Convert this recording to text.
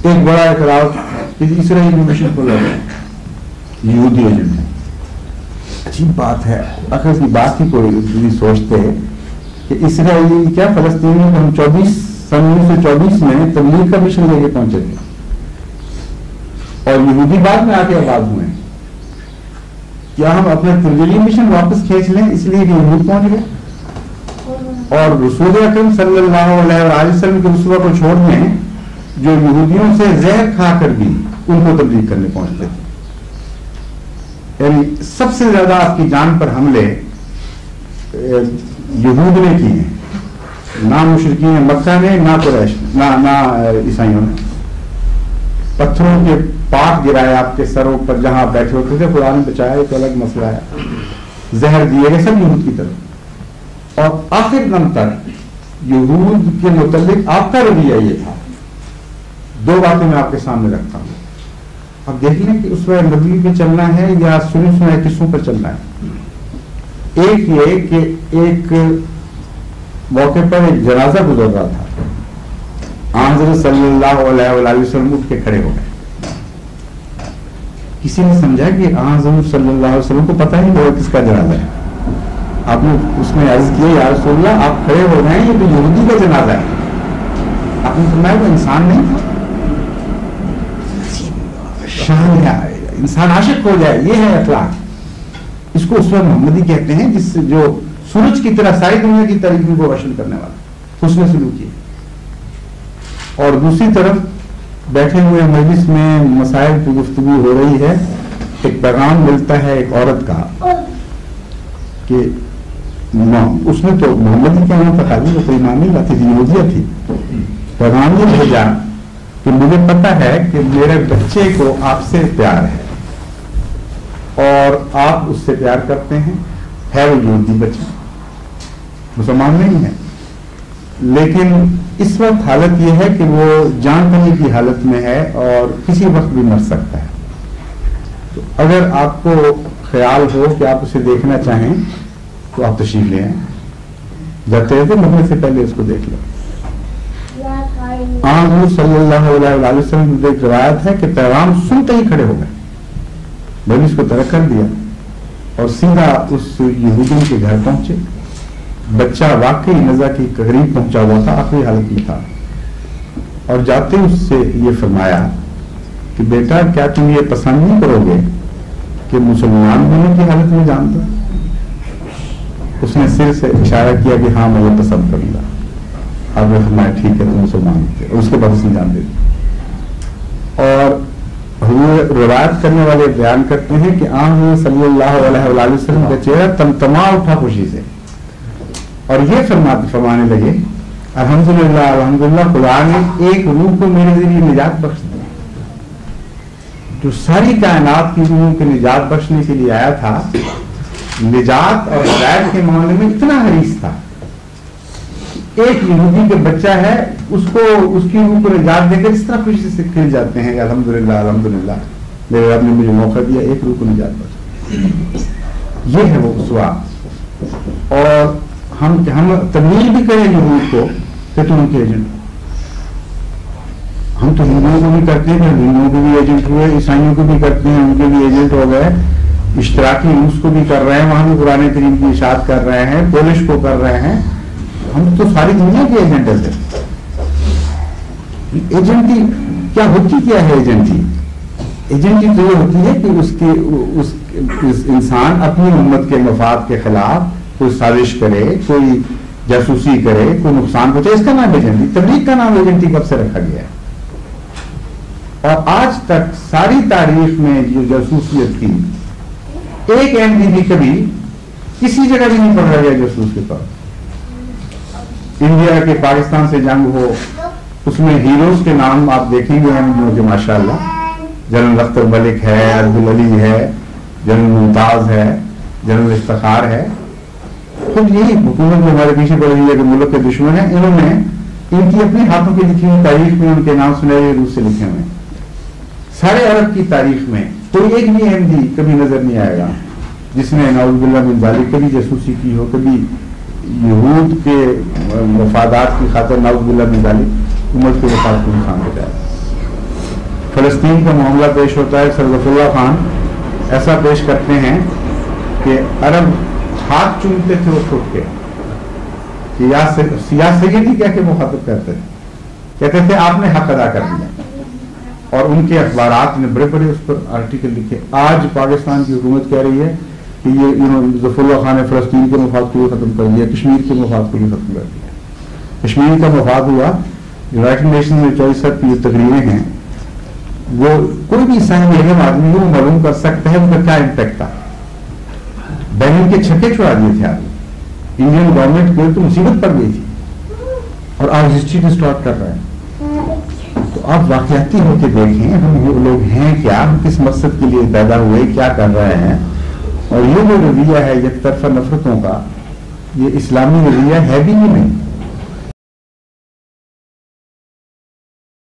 ایک بڑا اعتراض کہ اسرائیلی مشن کو لڑ رہے ہیں، یہودی ایجنٹ ہے. عجیب بات ہے، آخر اس کی بات ہی کوئی سوچتے ہیں کہ اسرائیلی کیا فلسطینیوں کو ہم 1924 میں تبلیغ کا مشن لے کے پہنچے تھے اور یہودی بعد میں آ کے آباد ہوئے ہیں. کیا ہم اپنا تبلیغی مشن واپس کھینچ لیں اس لیے کہ یہود پہنچ گئے اور رسول اکرم صلی اللہ علیہ وسلم کے رسول کو چھوڑ دیں جو یہودیوں سے زہر کھا کر بھی ان کو تبلیغ کرنے پہنچتے تھے؟ یعنی سب سے زیادہ آپ کی جان پر حملے یہود نے کی ہیں، نہ مشرکین مکہ نے، نہ قریش، نہ عیسائیوں نے. پتھروں کے پاک گرائے آپ کے سروں پر جہاں آپ بیٹھے ہوتے تھے، قرآن نے بچایا، ایک الگ مسئلہ ہے. زہر دیے گئے سب یہود کی طرف. اور آخر دم تک یہود کے متعلق آپ کا رویہ یہ تھا. دو باتیں میں آپ کے سامنے رکھتا ہوں، اب دیکھ لیں کہ اس وقت نبی پہ چلنا ہے یا سنی سنائے قصوں پر چلنا ہے. ایک یہ کہ ایک موقع پر ایک جنازہ گزر رہا تھا، حضرت صلی اللہ علیہ وسلم اٹھ کے کھڑے ہو گئے. کسی نے سمجھا کہ حضرت صلی اللہ علیہ وسلم کو پتہ نہیں وہ کس کا جنازہ ہے. آپ نے اس میں عرض کیا یا رسول اللہ آپ کھڑے ہو گئے ہیں، یہ تو یہودی کا جنازہ ہے. آپ نے فرمایا وہ انسان نہیں تھا. شان ہے انسان عاشق ہو جائے، یہ ہے اخلاق. اس کو اسوہ محمدی کہتے ہیں، جس جو سورج کی طرح ساری دنیا کی تاریخ کو روشن کرنے والا حسن سلوکی ہے. اور دوسری طرف بیٹھے ہوئے مجلس میں مسائل کی گفتگو ہو رہی ہے، ایک پیغام ملتا ہے ایک عورت کا کہ اس نے تو محمدی کے نام تھا، وہ تو ایمان نہیں لاتی تھی، یہودیہ تھی. پیغام یہ بھیجا کہ مجھے پتا ہے کہ میرے بچے کو آپ سے پیار ہے اور آپ اس سے پیار کرتے ہیں. ہے وہ یہودی بچہ، مسلمان نہیں ہے، لیکن اس وقت حالت یہ ہے کہ وہ جان پانے کی حالت میں ہے اور کسی وقت بھی مر سکتا ہے. تو اگر آپ کو خیال ہو کہ آپ اسے دیکھنا چاہیں تو آپ تشریف لے آئیں. جاتے رہتے مرنے سے پہلے اس کو دیکھ لو. حضور صلی اللہ علیہ وسلم کی ایک روایت ہے کہ پیغام سنتے ہی کھڑے ہو گئے، مجلس کو ترک کر دیا اور سیدھا اس یہودی کے گھر پہنچے. بچہ واقعی نزا کی قریب پہنچا ہوا تھا، آخری حالت میں تھا، اور جاتے اس سے یہ فرمایا کہ بیٹا کیا تم یہ پسند نہیں کرو گے کہ مسلمان ہونے کی حالت میں جان دو؟ اس نے سر سے اشارہ کیا کہ ہاں میں یہ پسند کروں گا. آپ نے فرمایا ٹھیک ہے تم مسلمان تھے، اور اس کے بعد اس نے جان دے دی. اور روایت کرنے والے بیان کرتے ہیں کہ حضرت صلی اللہ علیہ وسلم کا چہرہ تمتما اٹھا خوشی سے، اور یہ فرمانے لگے الحمدللہ الحمدللہ، خدا نے ایک روح کو میرے ذریعے نجات بخش دی. جو ساری کائنات کی روحوں کے نجات بخشنے کے لیے آیا تھا، نجات اور ہدایت کے معاملے میں اتنا حریص تھا. ایک یہودی کے بچہ ہے، اس کو اس کی روح کو نجات دے کر اس طرح خوشی سے کھل جاتے ہیں الحمدللہ الحمدللہ میرے رب نے مجھے موقع دیا، ایک روح کو نجات بخش. یہ ہے وہ اسوا. اور ہم تبلیغ بھی کریں یہود کو کہ تم ان کے ایجنٹ ہو. ہم تو ہندوؤں کو بھی کرتے ہیں، ہندوؤں کے بھی ایجنٹ ہوئے، عیسائیوں کو بھی کرتے ہیں، ان کے بھی ایجنٹ ہو گئے. اشتراکی روس کو بھی کر رہے ہیں، وہاں بھی قرآن کریم کی اشاعت کر رہے ہیں، پولش کو کر رہے ہیں. ہم تو ساری دنیا کے ایجنٹ ہیں. ایجنٹی کیا ہوتی، کیا ہے ایجنٹی؟ ایجنٹی تو یہ ہوتی ہے کہ اس انسان اپنی امت کے مفاد کے خلاف کوئی سازش کرے، کوئی جاسوسی کرے، کوئی نقصان پہنچائے. اس کا نام ایجنٹی. تبلیغ کا نام ایجنٹی کب سے رکھا گیا ہے؟ اور آج تک ساری تاریخ میں جو جاسوسیت کی ایک احمدی بھی کبھی کسی جگہ بھی نہیں پکڑا گیا جاسوس کے طور. انڈیا کے پاکستان سے جنگ ہو، اس میں ہیروز کے نام آپ دیکھیں گے جو ماشاءاللہ جنرل اختر ملک ہے، عبدالعلی ہے، جنرل ممتاز ہے، جنرل افتخار ہے. خود یہی حکومت جو ہمارے پیچھے پڑ رہی ہے کہ ملک کے دشمن ہیں، انہوں نے ان کی اپنے ہاتھوں کی لکھی ہوئی تاریخ میں ان کے نام سنہرے روپ سے لکھے ہوئے. سارے عرب کی تاریخ میں کوئی ایک بھی احمدی کبھی نظر نہیں آئے گا جس نے نعوذ باللہ من ذالک کبھی جاسوسی کی ہو، کبھی یہود کے مفادات کی خاطر نعوذ باللہ من ذالک امت کے وفاد کو نقصان پہنچایا. فلسطین کا معاملہ پیش ہوتا ہے، سر ظفر اللہ خان ایسا پیش کرتے ہیں کہ عرب ہاتھ چومتے تھے اس اٹھ کے، سیاہ سیدی کہہ کے مخاطب کرتے تھے، کہتے تھے آپ نے حق ادا کر دیا، اور ان کے اخبارات نے بڑے بڑے اس پر آرٹیکل لکھے۔ آج پاکستان کی حکومت کہہ رہی ہے کہ یہ ظفر اللہ خان نے فلسطین کے مفاد کو بھی ختم کر دیا، کشمیر کے مفاد کو بھی ختم کر دیا۔ کشمیر کا مفاد ہوا، یونائٹڈ نیشن میں 44 کی جو تقریریں ہیں، وہ کوئی بھی صاحب علم آدمی وہ معلوم کر سکتا ہے ان کا کیا امپیکٹ تھا۔ بینن کے چھکے چھڑا دیے تھے آدمی، انڈین گورنمنٹ کو تو مصیبت پڑ گئی تھی، اور آج ہسٹری ڈسٹارٹ کر رہے ہیں۔ تو آپ واقعاتی ہو کے دیکھیں ہم یہ لوگ ہیں کیا، ہم کس مقصد کے لیے پیدا ہوئے، کیا کر رہے ہیں، اور یہ جو رویہ ہے یک طرفہ نفرتوں کا، یہ اسلامی رویہ ہے بھی نہیں۔